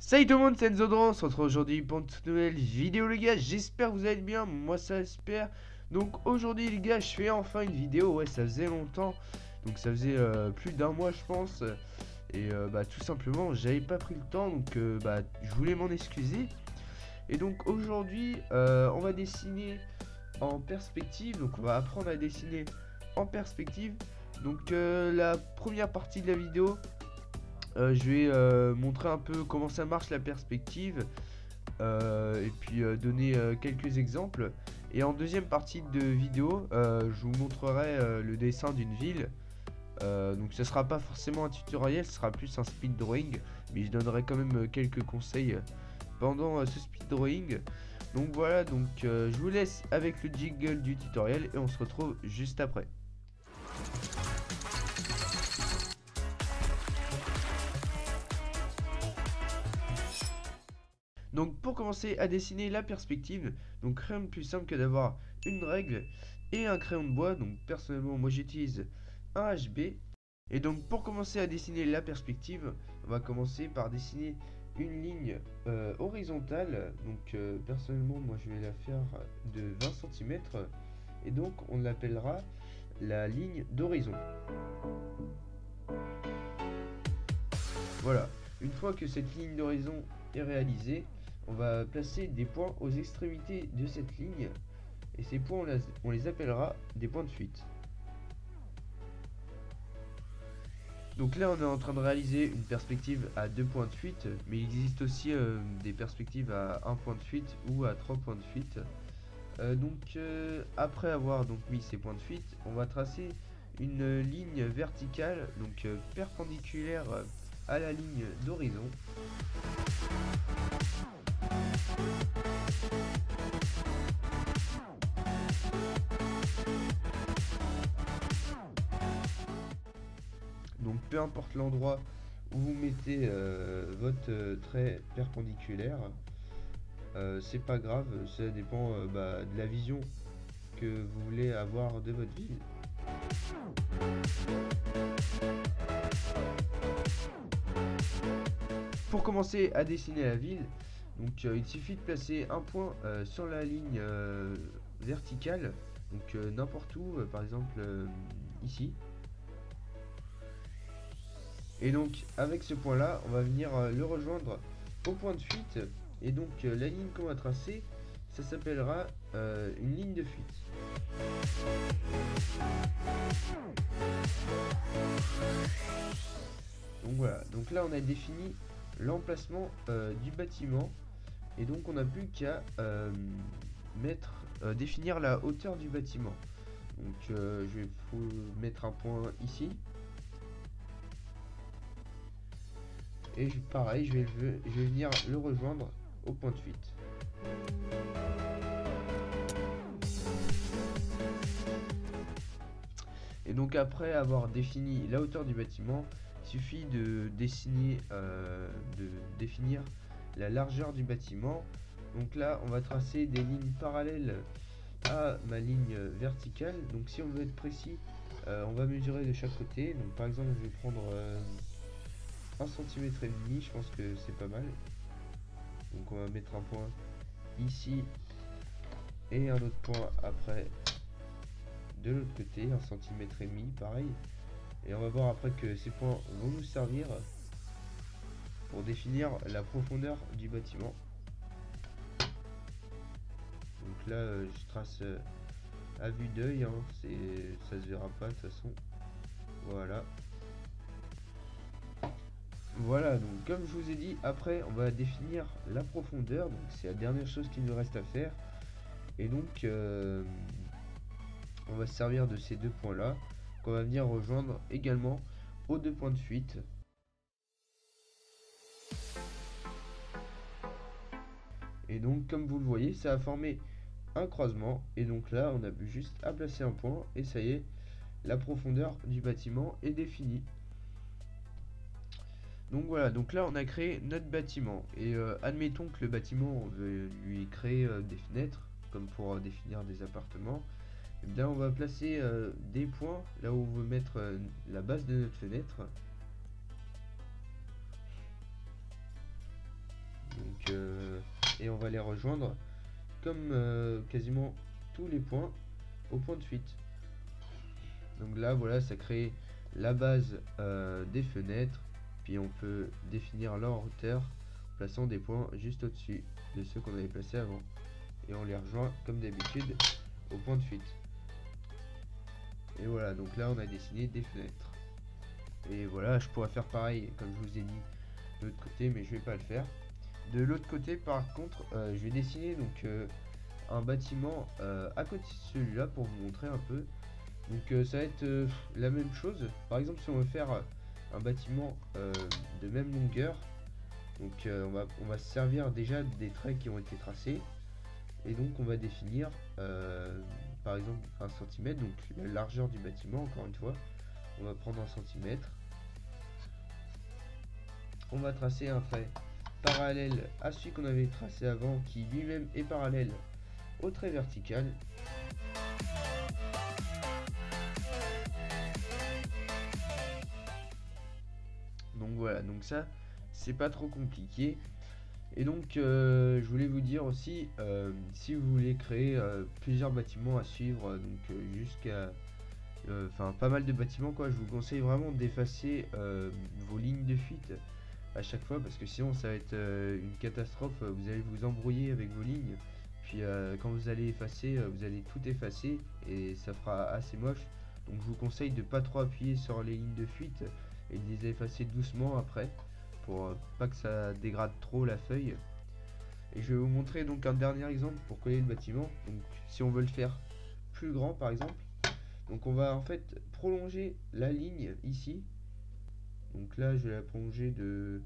Salut tout le monde, c'est Nzodran, on se retrouve aujourd'hui pour une toute nouvelle vidéo les gars, j'espère que vous allez bien, moi ça j'espère. Donc aujourd'hui les gars, je fais enfin une vidéo, ouais ça faisait longtemps, donc ça faisait plus d'un mois je pense. Et bah tout simplement j'avais pas pris le temps, donc bah je voulais m'en excuser. Et donc aujourd'hui on va dessiner en perspective, donc on va apprendre à dessiner en perspective. Donc la première partie de la vidéo, je vais montrer un peu comment ça marche la perspective, et puis donner quelques exemples. Et en deuxième partie de vidéo, je vous montrerai le dessin d'une ville. Donc ce sera pas forcément un tutoriel, ce sera plus un speed drawing, mais je donnerai quand même quelques conseils pendant ce speed drawing. Donc voilà, donc je vous laisse avec le jingle du tutoriel et on se retrouve juste après. Donc pour commencer à dessiner la perspective, donc rien de plus simple que d'avoir une règle et un crayon de bois. Donc personnellement moi j'utilise un HB. Et donc pour commencer à dessiner la perspective, on va commencer par dessiner une ligne horizontale. Donc personnellement moi je vais la faire de 20 cm. Et donc on l'appellera la ligne d'horizon. Voilà, une fois que cette ligne d'horizon est réalisée, on va placer des points aux extrémités de cette ligne. Et ces points, on les appellera des points de fuite. Donc là, on est en train de réaliser une perspective à 2 points de fuite, mais il existe aussi des perspectives à 1 point de fuite ou à 3 points de fuite. Après avoir donc mis ces points de fuite, on va tracer une ligne verticale, donc perpendiculaire à la ligne d'horizon. Donc peu importe l'endroit où vous mettez votre trait perpendiculaire, c'est pas grave, ça dépend de la vision que vous voulez avoir de votre ville. Pour commencer à dessiner la ville, donc il suffit de placer un point sur la ligne verticale, donc n'importe où, par exemple ici. Et donc avec ce point là, on va venir le rejoindre au point de fuite. Et donc la ligne qu'on va tracer, ça s'appellera une ligne de fuite. Donc voilà, donc là on a défini l'emplacement du bâtiment. Et donc on n'a plus qu'à définir la hauteur du bâtiment. Donc je vais mettre un point ici. Et pareil, je vais venir le rejoindre au point de fuite. Et donc après avoir défini la hauteur du bâtiment, il suffit de définir la largeur du bâtiment. Donc là, on va tracer des lignes parallèles à ma ligne verticale. Donc si on veut être précis, on va mesurer de chaque côté. Donc par exemple, je vais prendre 1 cm et demi, je pense que c'est pas mal. Donc on va mettre un point ici et un autre point après de l'autre côté, 1 cm et demi, pareil. Et on va voir après que ces points vont nous servir pour définir la profondeur du bâtiment. Donc là je trace à vue d'œil, hein, ça se verra pas de toute façon. Voilà. Voilà, donc comme je vous ai dit, après on va définir la profondeur, donc c'est la dernière chose qu'il nous reste à faire. Et donc on va se servir de ces deux points là, qu'on va venir rejoindre également aux deux points de fuite. Et donc comme vous le voyez, ça a formé un croisement, et donc là on a juste à placer un point, et ça y est, la profondeur du bâtiment est définie. Donc voilà, donc là on a créé notre bâtiment, et admettons que le bâtiment on veut lui créer des fenêtres, comme pour définir des appartements. Et bien on va placer des points là où on veut mettre la base de notre fenêtre. et on va les rejoindre comme quasiment tous les points au point de fuite. Donc là voilà, ça crée la base des fenêtres, puis on peut définir leur hauteur en plaçant des points juste au-dessus de ceux qu'on avait placés avant, et on les rejoint comme d'habitude au point de fuite. Et voilà, donc là on a dessiné des fenêtres. Et voilà, je pourrais faire pareil comme je vous ai dit de l'autre côté, mais je vais pas le faire. De l'autre côté par contre, je vais dessiner donc un bâtiment à côté de celui-là pour vous montrer un peu. Donc ça va être la même chose. Par exemple, si on veut faire un bâtiment de même longueur, donc on va se servir déjà des traits qui ont été tracés, et donc on va définir par exemple 1 cm, donc la largeur du bâtiment. Encore une fois, on va prendre 1 cm, on va tracer un trait parallèle à celui qu'on avait tracé avant, qui lui-même est parallèle au trait vertical. Donc voilà, donc ça c'est pas trop compliqué. Et donc je voulais vous dire aussi, si vous voulez créer plusieurs bâtiments à suivre, donc jusqu'à enfin pas mal de bâtiments quoi, je vous conseille vraiment d'effacer vos lignes de fuite à chaque fois, parce que sinon ça va être une catastrophe. Vous allez vous embrouiller avec vos lignes, puis quand vous allez effacer, vous allez tout effacer et ça fera assez moche. Donc je vous conseille de pas trop appuyer sur les lignes de fuite et de les effacer doucement après, pour pas que ça dégrade trop la feuille. Et je vais vous montrer donc un dernier exemple pour coller le bâtiment. Donc si on veut le faire plus grand par exemple, donc on va en fait prolonger la ligne ici. Donc là je vais la prolonger de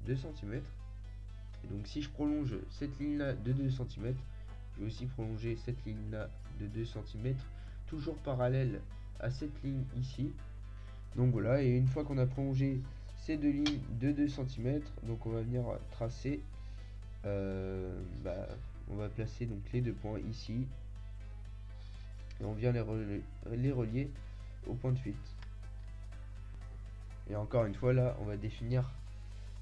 2 cm. Et donc si je prolonge cette ligne là de 2 cm, je vais aussi prolonger cette ligne là de 2 cm, toujours parallèle à cette ligne ici. Donc voilà, et une fois qu'on a prolongé ces deux lignes de 2 cm, donc on va venir tracer, on va placer donc les deux points ici, et on vient les relier au point de fuite. Et encore une fois là, on va définir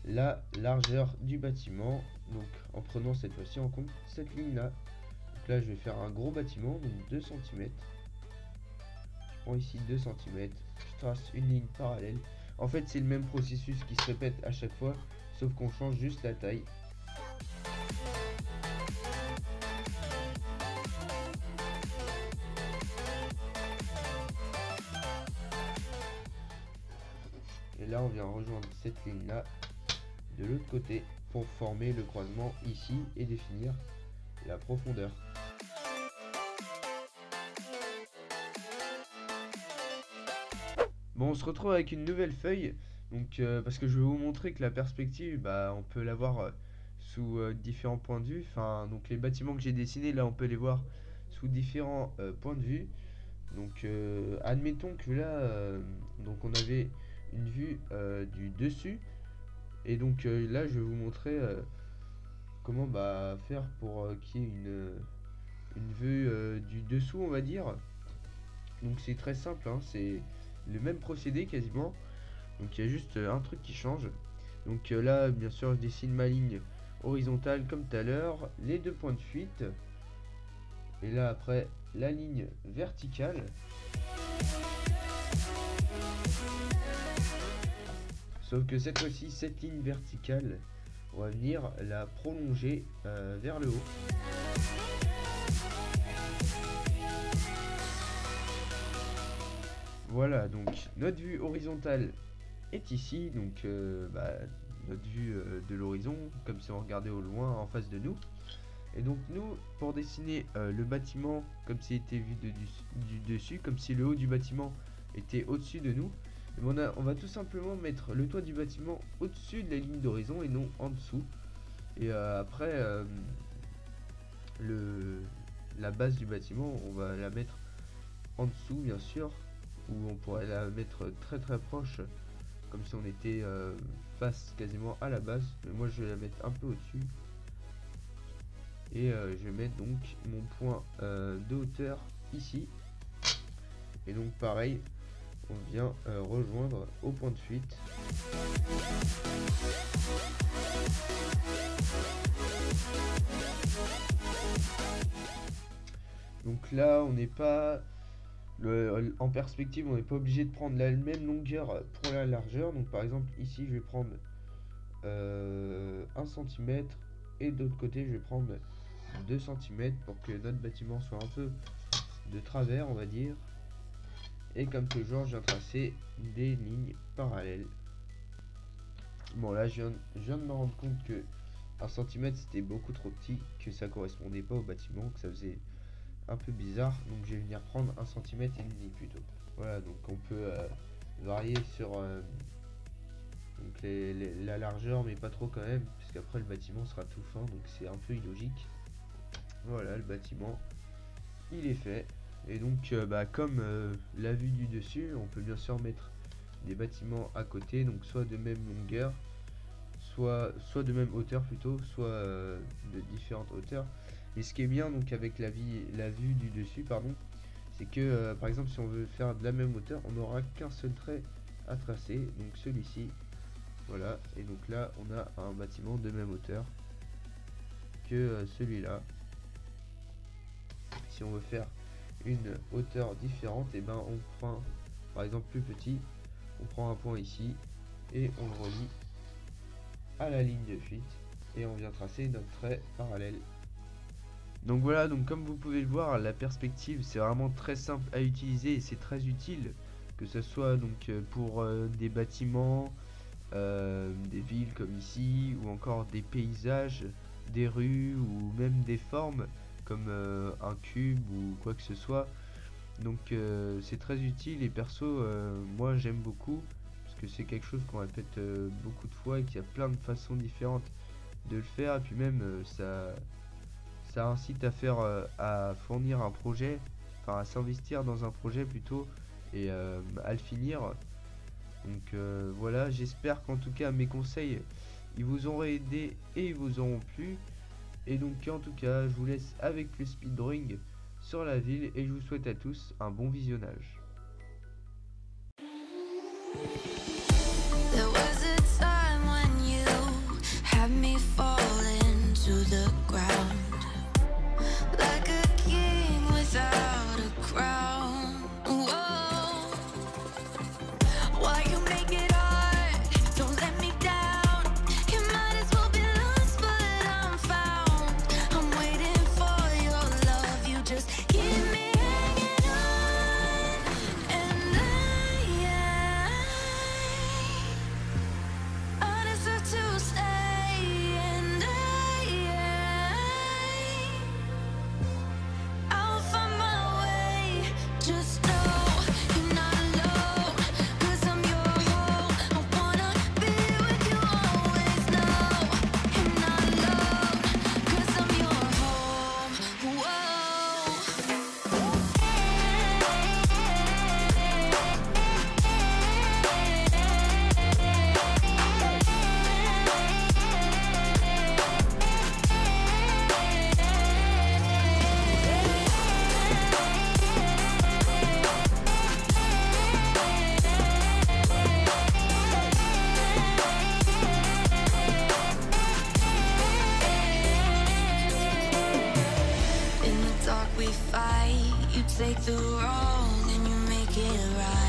la largeur du bâtiment, donc en prenant cette fois-ci en compte cette ligne là. Donc là je vais faire un gros bâtiment, donc 2 cm. Je prends ici 2 cm, je trace une ligne parallèle. En fait c'est le même processus qui se répète à chaque fois, sauf qu'on change juste la taille. Et là on vient rejoindre cette ligne là de l'autre côté pour former le croisement ici et définir la profondeur. Bon, on se retrouve avec une nouvelle feuille, donc parce que je vais vous montrer que la perspective, on peut l'avoir sous différents points de vue. Enfin, donc les bâtiments que j'ai dessinés là, on peut les voir sous différents points de vue. Donc admettons que là, donc on avait une vue du dessus, et donc là je vais vous montrer comment faire pour qu'il y ait une vue du dessous, on va dire. Donc c'est très simple, hein, c'est le même procédé quasiment, donc il y a juste un truc qui change. Donc là bien sûr je dessine ma ligne horizontale comme tout à l'heure, les deux points de fuite, et là après la ligne verticale. Sauf que cette fois-ci, cette ligne verticale, on va venir la prolonger vers le haut. Voilà, donc notre vue horizontale est ici, donc notre vue de l'horizon, comme si on regardait au loin en face de nous. Et donc nous, pour dessiner le bâtiment comme s'il était vu du dessus, comme si le haut du bâtiment était au-dessus de nous, on va tout simplement mettre le toit du bâtiment au-dessus de la ligne d'horizon et non en dessous. Et après, la base du bâtiment, on va la mettre en dessous bien sûr, ou on pourrait la mettre très très proche, comme si on était face quasiment à la base. Mais moi je vais la mettre un peu au-dessus. Et je vais mettre donc mon point de hauteur ici. Et donc pareil, on vient rejoindre au point de fuite. là, on n'est pas en perspective, on n'est pas obligé de prendre la même longueur pour la largeur. Donc par exemple ici, je vais prendre 1 cm et de l'autre côté, je vais prendre 2 cm pour que notre bâtiment soit un peu de travers, on va dire. Et comme toujours, je viens tracer des lignes parallèles. Bon, là, je viens de me rendre compte que 1 cm c'était beaucoup trop petit, que ça correspondait pas au bâtiment, que ça faisait un peu bizarre. Donc, je vais venir prendre 1 cm et demi plutôt. Voilà, donc on peut varier sur donc la largeur, mais pas trop quand même, puisqu'après le bâtiment sera tout fin, donc c'est un peu illogique. Voilà, le bâtiment, il est fait. Et donc, comme la vue du dessus, on peut bien sûr mettre des bâtiments à côté, donc soit de même longueur, soit de même hauteur plutôt, soit de différentes hauteurs. Et ce qui est bien donc avec la vue du dessus, pardon, c'est que par exemple si on veut faire de la même hauteur, on n'aura qu'un seul trait à tracer, donc celui-ci. Voilà, et donc là on a un bâtiment de même hauteur que celui-là. Si on veut faire une hauteur différente, et ben on prend par exemple plus petit, on prend un point ici et on le relie à la ligne de fuite et on vient tracer notre trait parallèle. Donc voilà, donc comme vous pouvez le voir, la perspective c'est vraiment très simple à utiliser et c'est très utile, que ce soit donc pour des bâtiments, des villes comme ici, ou encore des paysages, des rues, ou même des formes comme un cube ou quoi que ce soit. Donc c'est très utile et perso moi j'aime beaucoup, parce que c'est quelque chose qu'on répète beaucoup de fois et qu'il y a plein de façons différentes de le faire. Et puis même ça incite à faire à fournir un projet, enfin à s'investir dans un projet plutôt, et à le finir. Donc voilà, j'espère qu'en tout cas mes conseils ils vous auront aidé et ils vous auront plu. Et donc en tout cas je vous laisse avec le speed drawing sur la ville et je vous souhaite à tous un bon visionnage. There was a time when you had me falling to the ground, like a king without a crown. Whoa. Why you make it hard? Don't let me down. You might as well be lost, but I'm found. I'm waiting for your love. You just keep me hanging on, and I deserve to stay, and I'll find my way. Just know you're not alone, 'cause I'm your home. I wanna be with you always. No, you're not alone, 'cause I'm your home. In the dark we fight, you take the wrong and you make it right.